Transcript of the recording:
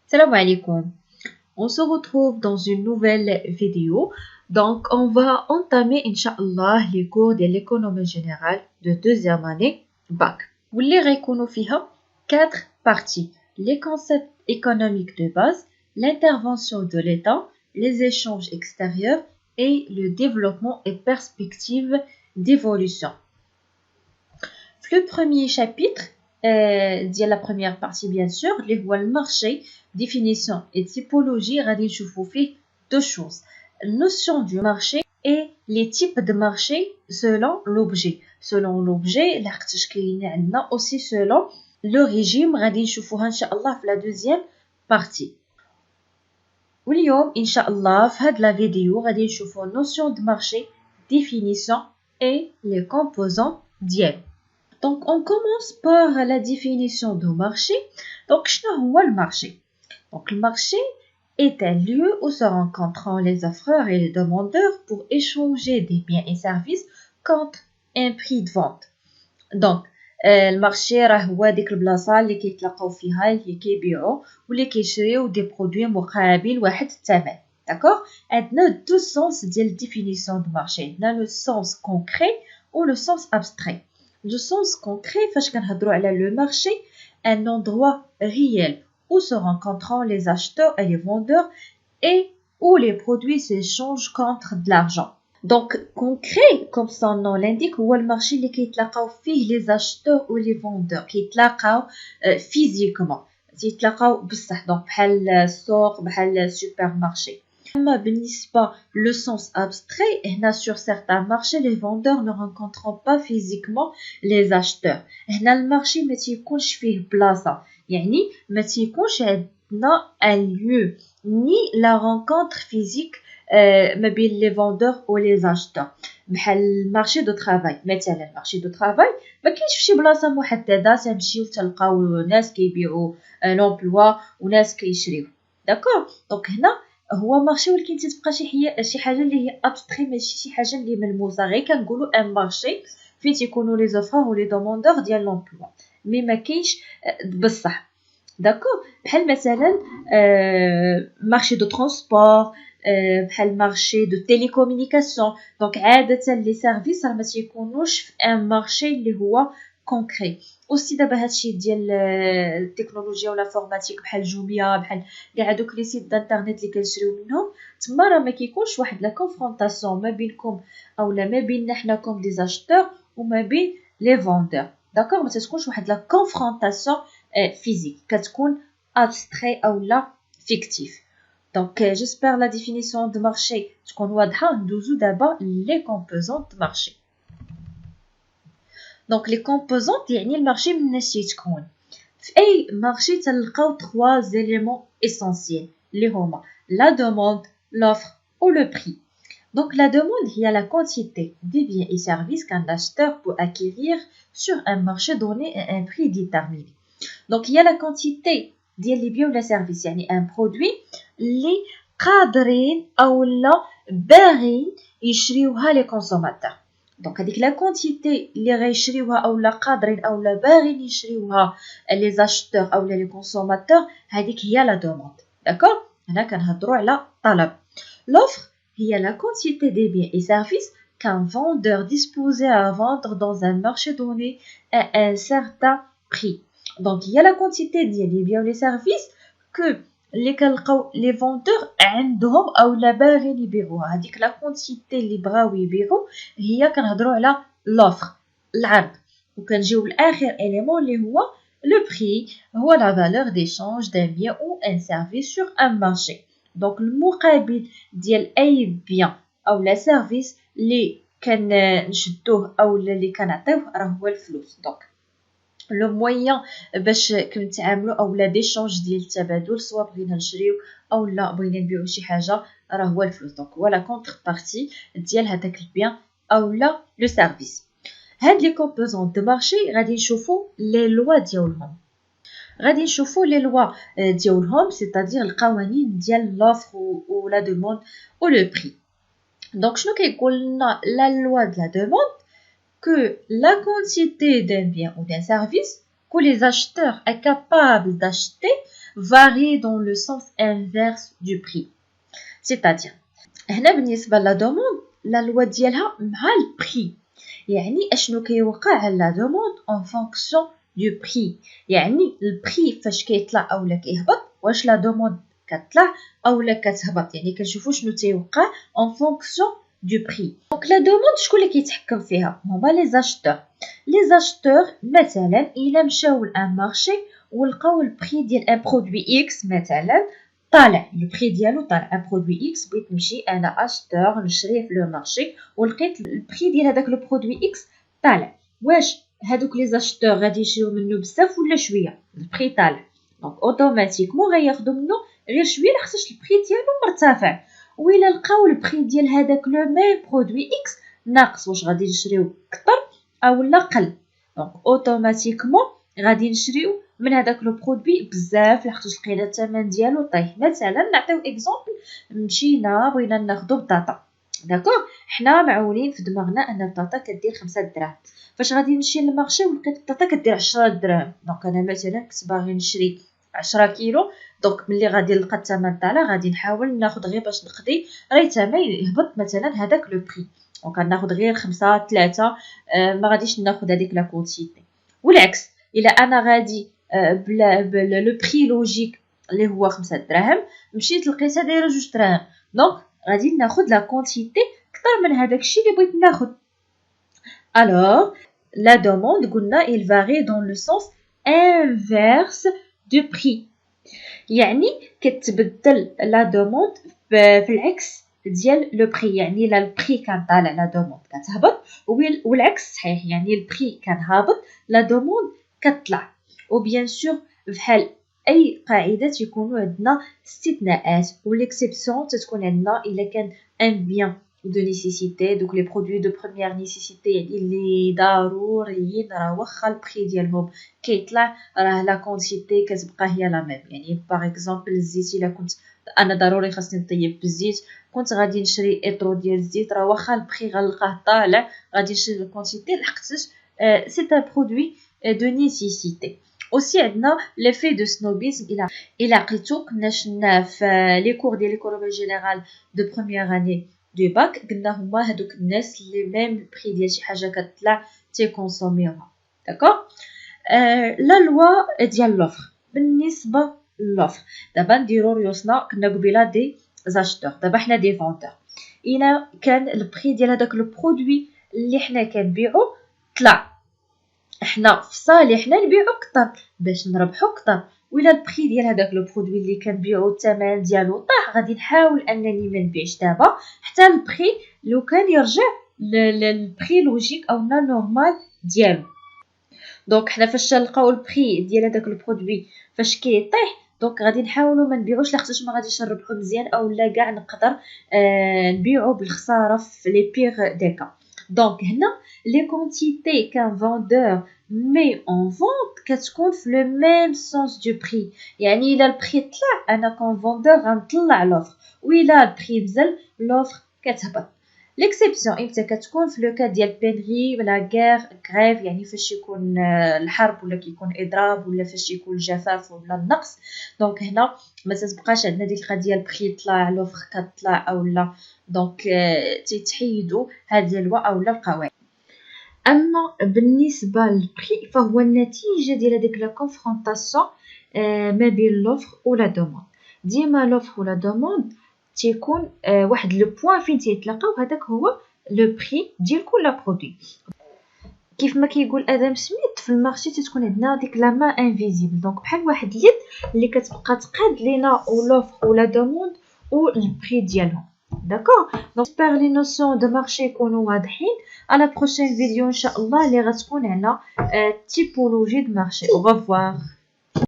Salam alaikum. On se retrouve dans une nouvelle vidéo. Donc, on va entamer, Inch'Allah, les cours de l'économie générale de deuxième année bac. Vous les reconnaissez 4 parties. Les concepts économiques de base, l'intervention de l'État, les échanges extérieurs et le développement et perspectives d'évolution. Le premier chapitre, la première partie bien sûr, le marché, définition et typologie, غادي نشوفوا فيه deux choses. Notion du marché et les types de marché selon l'objet. Selon l'objet, لحقاش كاين عندنا aussi selon le régime غادي نشوفوها ان شاء الله في la deuxième partie. واليوم ان شاء الله في هاد la vidéo غادي نشوفوا notion de marché, définition et les composants ديالو. Donc, on commence par la définition du marché. Donc, qu'est-ce que le marché? Donc, le marché est un lieu où se rencontrent les offreurs et les demandeurs pour échanger des biens et services contre un prix de vente. Donc, le marché هو ديك البلاصة اللي كيتلاقاو فيها اللي كيبيعوا واللي كيشريو des produits مقابل واحد الثمن. D'accord? عندنا deux sens ديال définition du marché. عندنا le sens concret ou le sens abstrait. Le sens concret, فاش كنهضروا على le marché, un endroit réel où se rencontrent les acheteurs et les vendeurs et où les produits s'échangent contre de l'argent. Donc concret, comme son nom l'indique, هو المارشي اللي كيتلاقاو فيه les acheteurs ou les vendeurs كيتلاقاو physiquement كيتلاقاو بصح donc بحال السوق بحال السوبر مارشي. أما بالنسبة le sens abstrait, هنا sur certains marchés les vendeurs ne rencontrent pas physiquement les acheteurs. هنا المارشي ما تيكونش فيه بلاصة يعني ما تيكونش عندنا un lieu ni la rencontre physique ما بين les vendeurs ou les acheteurs. بحال المارشي دو ترافاي مثلا المارشي دو ترافاي ما كاينش فشي بلاصة محددة تمشيو تلقاو ناس كيبيعوا لومبلوا وناس كيشريو. داكور دونك هنا هو مارشي ولكن تتبقى شي حاجه اللي هي ابستري ماشي شي حاجه اللي ملموسه غير كنقولوا ان مارشي فين تيكونوا لي زوفرور ولي دوموندور ديال لومبلوا مي ما كاينش بصح. داكور بحال مثلا مارشي دو ترونسبور بحال مارشي دو تيليكومونيكاسيون. دونك عاده لي سيرفيس راه ما تيكونوش في ان مارشي اللي هو كونكري. اوسي دابا هادشي ديال التكنولوجيا ولا انفورماتيك بحال جوميا بحال كاع هادوك لي سيت دانترنيت اللي كنشريو منهم تما راه ما كيكونش واحد لا كونفرونطاسيون ما بينكم اولا ما بيننا حنا كوم دي زاشتور وما بين لي فوندور. داكور ما تكونش واحد لا كونفرونطاسيون فيزيك كتكون ابستري اولا فيكتيف. دونك جيسبر لا ديفينيسيون دو مارشي تكون واضحه. ندوزو دابا لي كومبوزون دو مارشي. دونك لي كومبوزونط يعني المارشي مناش تيتكون. في اي مارشي تلقاو 3 éléments essentiels اللي هما la demande, l'offre ou le prix. Donc la demande هي la quantité des biens et services qu'un acheteur peut acquérir sur un marché donné à un prix déterminé. Donc il y a la quantité ديال les biens ou les services يعني un produit اللي قادرين اولا باغيين يشريوها les consommateurs. دونك هذيك لا كونتيتي اللي غيشريوها اولا قادرين اولا باغيين يشريوها لي زاشتور اولا لي كونسوماتور هذيك هي لا دوموند. داكور هنا كنهضروا على طلب. لوفر هي la quantité des biens et services qu'un vendeur disposé à vendre dans un marché donné à un certain prix. Donc il y a la quantité ديال les biens et les services que اللي كنلقاو لي فوندور عندهم اولا باغيين يبيعوها. هذيك لا كونتيتي اللي بغاو يبيعوا هي كنهضروا على لوفر العرض. وكنجيو لاخر اليمون اللي هو لو بري هو لا فالور d'échange d'un bien ou un service sur un marché. دونك المقابل ديال اي بيان او لا سيرفيس اللي كنشدوه اولا اللي كنعطيوه راه هو الفلوس. دونك لو موين باش كنتعاملوا اولا ديشونج ديال التبادل سواء بغينا نشريو اولا بغينا نبيعو شي حاجه راه هو الفلوس. دونك هو لا كونتر بارتي ديال هذاك البيان اولا لو سيرفيس. هاد لي كومبوزون دو مارشي غادي نشوفوا لي لوا ديالهم. غادي نشوفوا لي لوا ديالهم سيتادير القوانين ديال لوفر ولا دوموند و لو بري. دونك شنو كيقول لنا لا لوا دو لا دوموند que la quantité d'un bien ou d'un service que les acheteurs est capable d'acheter varie dans le sens inverse du prix. C'est-à-dire هنا بالنسبة لا دوموند لا لوا ديالها مع البري. يعني اشنو كيوقع على لا دوموند en fonction du prix. يعني البري فاش كيطلع اولا كيهبط واش لا دوموند كتطلع اولا كتهبط. يعني كنشوفوا شنو تيوقع en fonction du prix. دونك لا دوموند شكون اللي كيتحكم فيها؟ هما لي زاشتور. لي زاشتور مثلا الا مشاو لان مارشي ولقاو البري ديال ان برودوي اكس مثلا طالع، لو بري ديالو طالع، ان برودوي اكس بغيت نمشي انا اشتور نشريه في لو مارشي ولقيت البري ديال هذاك لو برودوي اكس طالع، واش هادوك لي زاشتور غادي يشريو منه بزاف ولا شويه؟ البري طالع، دونك اوتوماتيكمون غياخدو منه غير شويه لحقاش البري ديالو مرتفع. وإلا لقاو البري ديال هذاك لو ميم برودوي اكس ناقص، واش غادي نشريو كتر اولا قل؟ دونك اوتوماتيكمون غادي نشريو من هذاك لو برودوي بزاف لحقاش لقينا الثمن ديالو طايح. مثلا نعطيو اكزومبل، مشينا بغينا ناخدو بطاطا، داكوغ، حنا معولين في دماغنا ان البطاطا كدير 5 دراهم، فاش غادي نمشي للمارشي ولقيت البطاطا كدير 10 دراهم، دونك انا مثلا كنت باغي نشري 10 كيلو، دونك ملي غادي نلقى الثمن طالع غادي نحاول ناخد غير باش نقضي غير ما يهبط مثلا هذاك لو بري، دونك غناخد غير 5 3 ما غاديش ناخد هذيك لا كونتيتي. والعكس الا انا غادي بلا لو بري لوجيك اللي هو 5 دراهم مشيت لقيتها دايره 2 دراهم، دونك غادي ناخد لا كونتيتي اكثر من هذاك الشيء اللي بغيت ناخد. alors la demande قلنا il varie dans le sens inverse du prix. يعني كتبدل لا دوموند في العكس ديال لو بري. يعني لا البري كان طالع لا دوموند كتهبط، والعكس صحيح، يعني البري كان هابط لا دوموند كتطلع. وبيان سور بحال اي قاعده تيكونوا عندنا استثناءات، والاكسبسيون تتكون عندنا الا كان ان بيان دو نيسيسيتي، دوك لي برودوي دو بروميير نيسيسيتي يعني اللي ضروريين، راه واخا البري ديالهم كيطلع راه لا كونتيتي كتبقى هي لا ميم. يعني باغ اكزومبل الزيت، الا كنت انا ضروري خاصني نطيب بالزيت، كنت غادي نشري اطرو ديال الزيت، راه واخا البري غنلقاه طالع غادي نشري الكونتيتي لحقاش سي ان برودوي دو نيسيسيتي. اوسي عندنا ليفي دو سنوبيزم. الى عقلتو كنا شفنا في لي كور ديال ليكونومي جينيرال دو بروميير اني دو باك، قلنا هما هادوك الناس اللي ميم البري ديال شي حاجه كتطلع تيكونسوميوها، داكوغ. لا لوا ديال لوفر. بالنسبه لوفر دابا نديرو ريوسنا، كنا قبيله دي زاشتور، دابا حنا دي فونتور. الى كان البري ديال هذاك لو برودوي اللي حنا كنبيعو طلع، حنا في صالحنا نبيعو كتر باش نربحو كتر. ولا البري ديال هذاك لو برودوي اللي كنبيعو الثمن ديالو طاح، غادي نحاول انني ما نبيعش دابا حتى البري لو كان يرجع للبري لوجيك او لا نورمال ديالو. دونك حنا فاش نلقاو البري ديال هذاك البرودوي فاش كيطيح، دونك غادي نحاولوا ما نبيعوش لحقاش ما غاديش نربحوا مزيان، اولا كاع نقدر نبيعوا بالخساره في لي بيغ دي كا. دونك هنا لي كونتيتي كان فوندور مي اون فونت كتكون في لو ميم سونس دو بري. يعني الا البري طلع انا كون فوندور غنطلع لوفر، وإلا البري نزل لوفر كتهبط. ليكسيبسيون امتى كتكون؟ في لو كا ديال بينري ولا غير غريف، يعني فاش يكون الحرب ولا كيكون اضراب ولا فاش يكون الجفاف ولا النقص. دونك هنا ما تبقاش عندنا ديك القضيه البري طلع لوفر كطلع اولا، دونك تيتحيدوا هذه اللوا اولا القواعد. اما بالنسبه للبري فهو النتيجه ديال هذيك لا كونفرونطاسيون ما بين لوفر ولا دوموند. ديما لوفر ولا دوموند تيكون واحد لو بوين فين تيتلاقاو، هذاك هو لو بري ديال كل برودوي. كيف ما كيقول ادم سميث في المارشي تتكون عندنا ديك لا ما انفيزيبل، دونك بحال واحد اليد اللي كتبقى تقاد لينا او لوفر ولا دوموند او البري ديالهم، داكوغ. دونك جيسبر لي نوسيون دو مارشي يكونوا واضحين. على بروشين فيديو ان شاء الله اللي غتكون على تيبولوجي دو مارشي. او ريفوار.